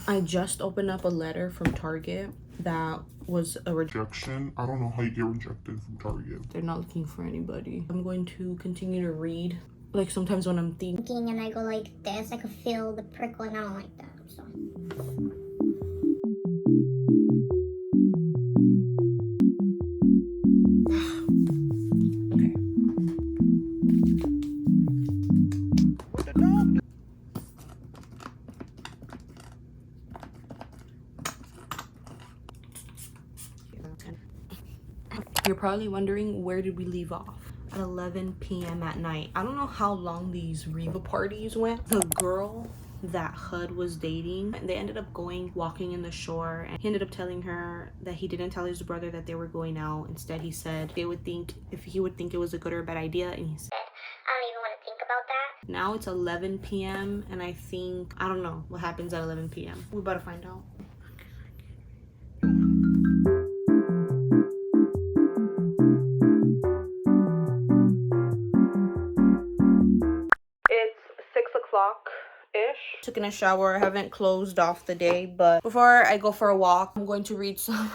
I just opened up a letter from Target that was a rejection. I don't know how you get rejected from Target. They're not looking for anybody. I'm going to continue to read. Like sometimes when I'm thinking and I go like this, I could feel the prickle and I don't like that. So. You're probably wondering, where did we leave off? At 11 p.m. at night. I don't know how long these Reva parties went. The girl that HUD was dating, they ended up walking in the shore, and he ended up telling her that he didn't tell his brother that they were going out. Instead, he said he would think it was a good or a bad idea, and he said, I don't even want to think about that. Now it's 11 p.m. and I don't know what happens at 11 p.m. We're about to find out. It's 6 o'clock-ish. Took in a shower. I haven't closed off the day, but before I go for a walk, I'm going to read some.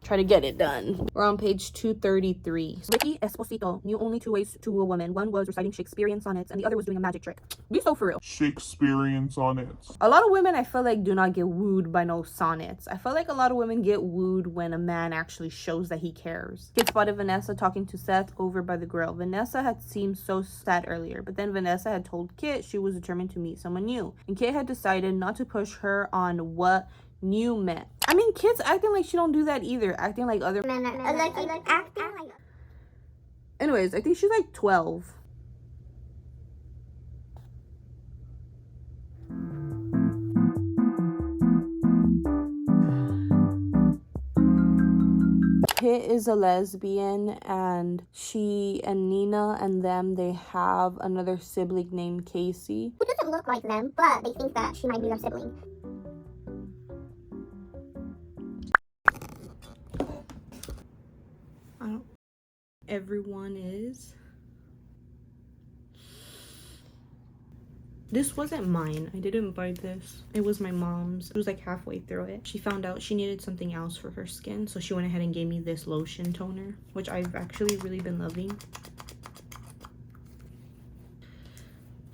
Try to get it done. We're on page 233. Ricky Esposito knew only 2 ways to woo a woman. One was reciting Shakespearean sonnets, and the other was doing a magic trick. Be so for real. Shakespearean sonnets. A lot of women, I feel like, do not get wooed by no sonnets. I feel like a lot of women get wooed when a man actually shows that he cares. Kid spotted Vanessa talking to Seth over by the grill. Vanessa had seemed so sad earlier, but then Vanessa had told Kit she was determined to meet someone new, and Kit had decided not to push her on what new meant. I mean, Kit's acting like she don't do that either, acting like other men are acting like. Anyways, I think she's like 12. Kit is a lesbian, and she and Nina and them, they have another sibling named Casey, who doesn't look like them, but they think that she might be their sibling. Everyone is. This wasn't mine. I didn't buy this. It was my mom's. It was like halfway through it. She found out she needed something else for her skin, so she went ahead and gave me this lotion toner, which I've actually really been loving.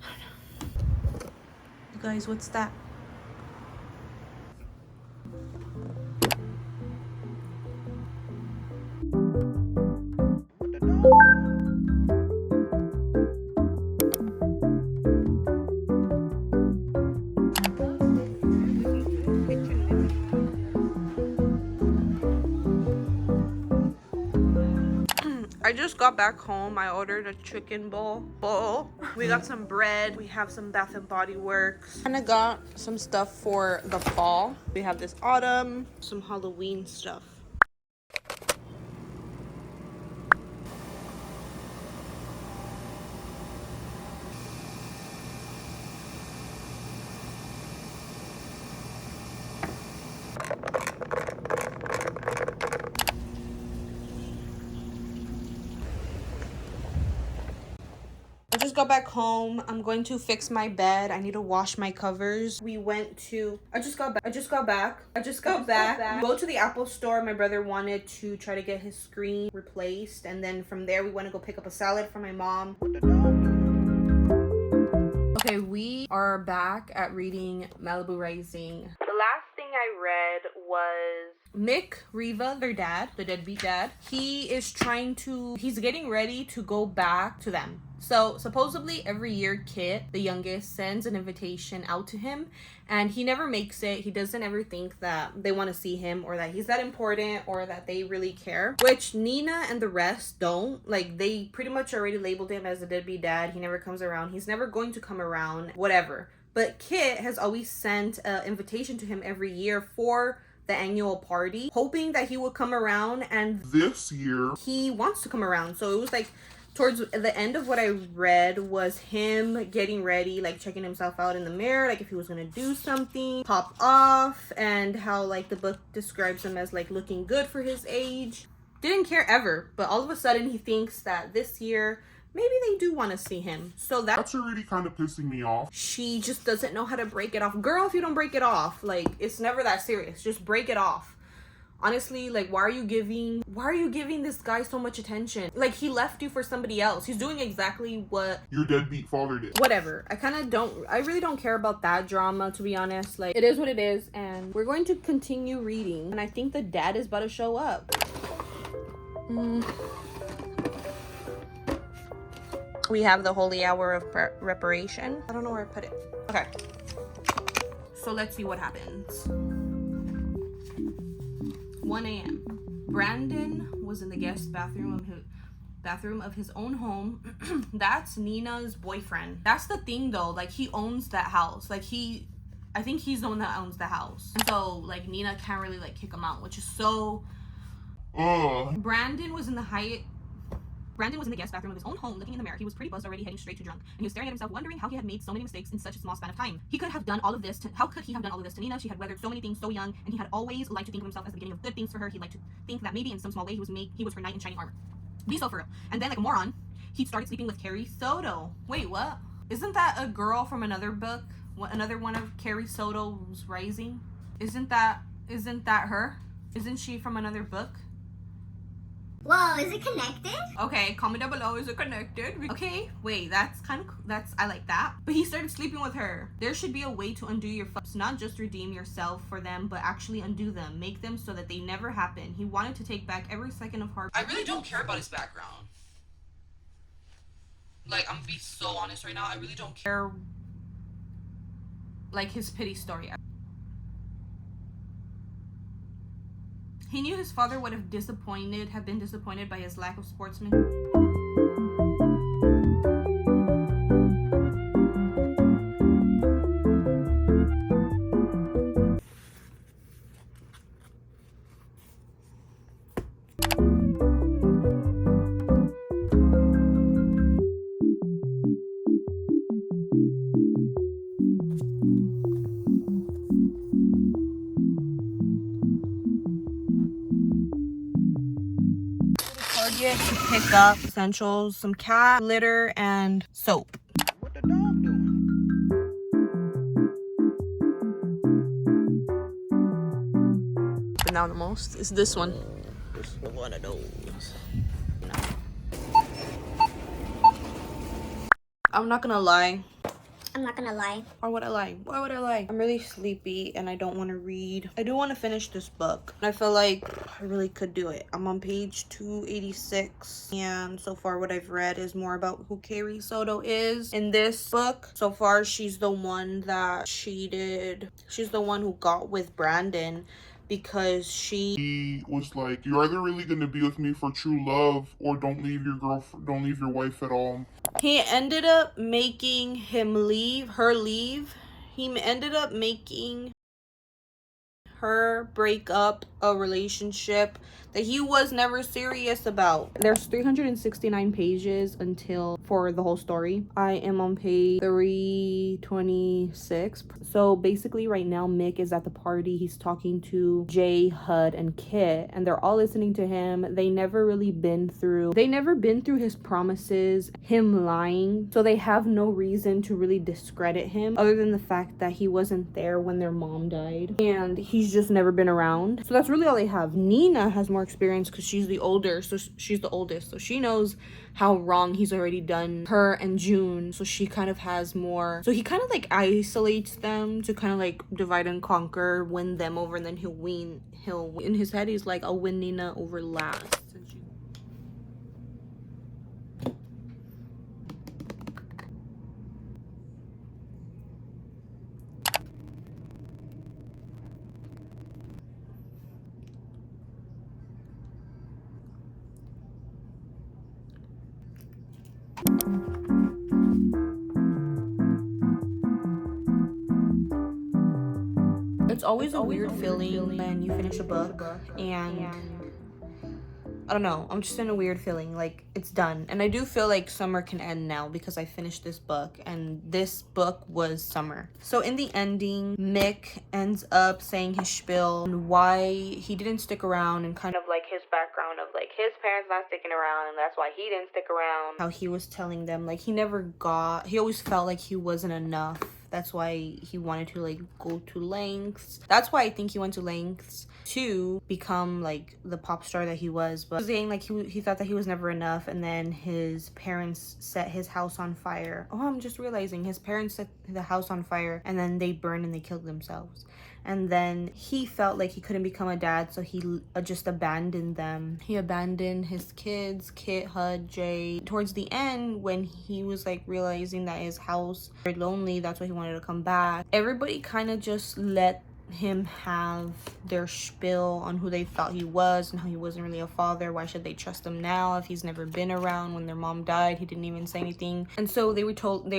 I don't know. You guys, what's that? I just got back home. I ordered a chicken bowl. We got some bread. We have some Bath and Body Works. And I got some stuff for the fall. We have this autumn, some Halloween stuff. I just got back home. I'm going to fix my bed. I need to wash my covers. We went to, I just got back. Go to the Apple store. My brother wanted to try to get his screen replaced. And then from there, we went to go pick up a salad for my mom. Okay, we are back at reading Malibu Rising. The last thing I read was Mick, Reva, their dad, the deadbeat dad. He's getting ready to go back to them. So supposedly every year Kit, the youngest, sends an invitation out to him, and he never makes it. He doesn't ever think that they want to see him or that he's that important or that they really care, which Nina and the rest don't. Like, they pretty much already labeled him as a deadbeat dad. He never comes around. He's never going to come around, whatever. But Kit has always sent an invitation to him every year for the annual party, hoping that he would come around, and this year he wants to come around. So it was like towards the end of what I read was him getting ready, like checking himself out in the mirror, like if he was gonna do something, pop off, and how like the book describes him as like looking good for his age. Didn't care ever, but all of a sudden he thinks that this year maybe they do want to see him. So That's already kind of pissing me off. she just doesn't know how to break it off. Girl, if you don't break it off, like, it's never that serious. Just break it off. Honestly, like, why are you giving this guy so much attention? Like, he left you for somebody else. He's doing exactly what Your deadbeat father did. whatever. I really don't care about that drama, to be honest. Like, it is what it is, and we're going to continue reading, and I think the dad is about to show up. We have the holy hour of reparation. I don't know where I put it. Okay, so let's see what happens. 1 a.m. Brandon was in the guest bathroom of his own home. That's Nina's boyfriend. That's the thing though, like, he owns that house. Like, I think he's the one that owns the house. And so, like, Nina can't really, like, kick him out, which is so... Brandon was in the guest bathroom of his own home, looking in the mirror. He was pretty buzzed already, heading straight to drunk, and he was staring at himself, wondering how he had made so many mistakes in such a small span of time. How could he have done all of this to Nina? She had weathered so many things so young, and he had always liked to think of himself as the beginning of good things for her. He liked to think that maybe in some small way he was her knight in shining armor. Be so for real. And then, like a moron, he started sleeping with Carrie Soto. Wait, what? Isn't that a girl from another book? Another one of Carrie Soto's Rising? Isn't that her? Isn't she from another book? Whoa, is it connected? Okay, comment down below, is it connected? Okay, wait, I like that. But he started sleeping with her. There should be a way to undo your fucks, not just redeem yourself for them, but actually undo them. Make them so that they never happen. He wanted to take back every second of heart. I really don't care about his background. Like, I'm gonna be so honest right now, I really don't care, like, his pity story. He knew his father would have been disappointed by his lack of sportsmanship. To pick up essentials, some cat litter, and soap. What the dog doing? But now the most is this one. This is one of those. I'm not gonna lie. I'm not gonna lie. Or would I lie? Why would I lie? I'm really sleepy and I don't want to read. I do want to finish this book. I feel like I really could do it. I'm on page 286. And so far what I've read is more about who Carrie Soto is in this book. So far she's the one that cheated. She's the one who got with Brandon because He was like, you're either really gonna be with me for true love or don't leave your wife at all. he ended up making her leave. He ended up making her break up a relationship that he was never serious about. There's 369 pages for the whole story. I am on page 326. So basically right now Mick is at the party. He's talking to Jay, Hud, and Kit, and they're all listening to him. They never been through his promises, him lying, so they have no reason to really discredit him other than the fact that he wasn't there when their mom died and he's just never been around. So that's really all they have. Nina has more experience because she's the oldest, so she knows how wrong he's already done her and June, so she kind of has more. So he kind of like isolates them to kind of like divide and conquer, win them over, and then he'll in his head he's like, I'll win Nina over last. It's always a weird feeling when you finish a book and I don't know, I'm just in a weird feeling like it's done. And I do feel like summer can end now because I finished this book, and this book was summer. So in the ending, Mick ends up saying his spiel and why he didn't stick around, and kind of like his background of like his parents not sticking around and that's why he didn't stick around. How he was telling them like he always felt like he wasn't enough. That's why he wanted to like go to lengths. That's why I think he went to lengths to become like the pop star that he was. But saying like he thought that he was never enough, and then his parents set his house on fire. Oh, I'm just realizing his parents set the house on fire, and then they burned and they killed themselves. And then he felt like he couldn't become a dad, so he just abandoned them. He abandoned his kids, Kit, Hud, Jay. Towards the end, when he was like realizing that his house was very lonely, that's why he wanted to come back. Everybody kind of just let him have their spiel on who they thought he was and how he wasn't really a father. Why should they trust him now if he's never been around? When their mom died, he didn't even say anything. And so they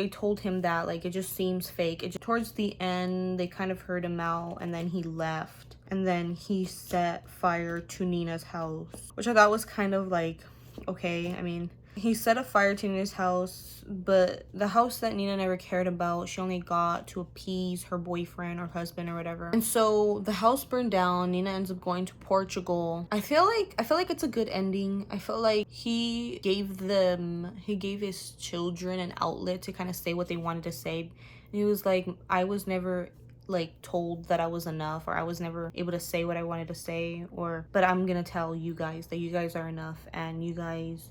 told him that like it just seems fake. Towards the end, they kind of heard him out, and then he left, and then he set fire to Nina's house, which I thought was kind of like, okay. I mean, he set a fire to Nina's house, but the house that Nina never cared about, she only got to appease her boyfriend or husband or whatever. And so the house burned down. Nina ends up going to Portugal. I feel like it's a good ending. I feel like he gave his children an outlet to kind of say what they wanted to say. And he was like, I was never like told that I was enough, or I was never able to say what I wanted to say, but I'm gonna tell you guys that you guys are enough, and you guys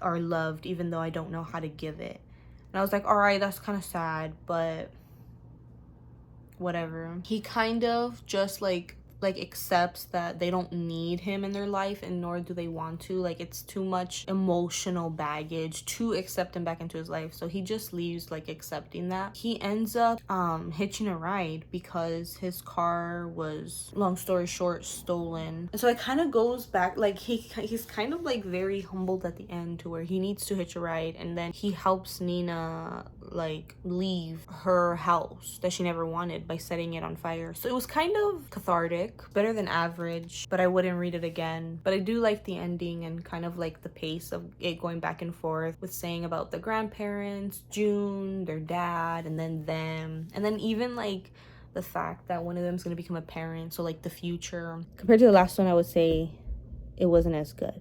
are loved even though I don't know how to give it. And I was like, all right, that's kind of sad, but whatever. He kind of just like accepts that they don't need him in their life, and nor do they want to. Like, it's too much emotional baggage to accept him back into his life, so he just leaves like accepting that. He ends up hitching a ride because his car was, long story short, stolen. And so it kind of goes back, like he's kind of like very humbled at the end to where he needs to hitch a ride, and then he helps Nina like leave her house that she never wanted by setting it on fire. So it was kind of cathartic, better than average, but I wouldn't read it again. But I do like the ending and kind of like the pace of it going back and forth with saying about the grandparents, June, their dad, and then them, and then even like the fact that one of them is going to become a parent, so like the future. Compared to the last one, I would say it wasn't as good.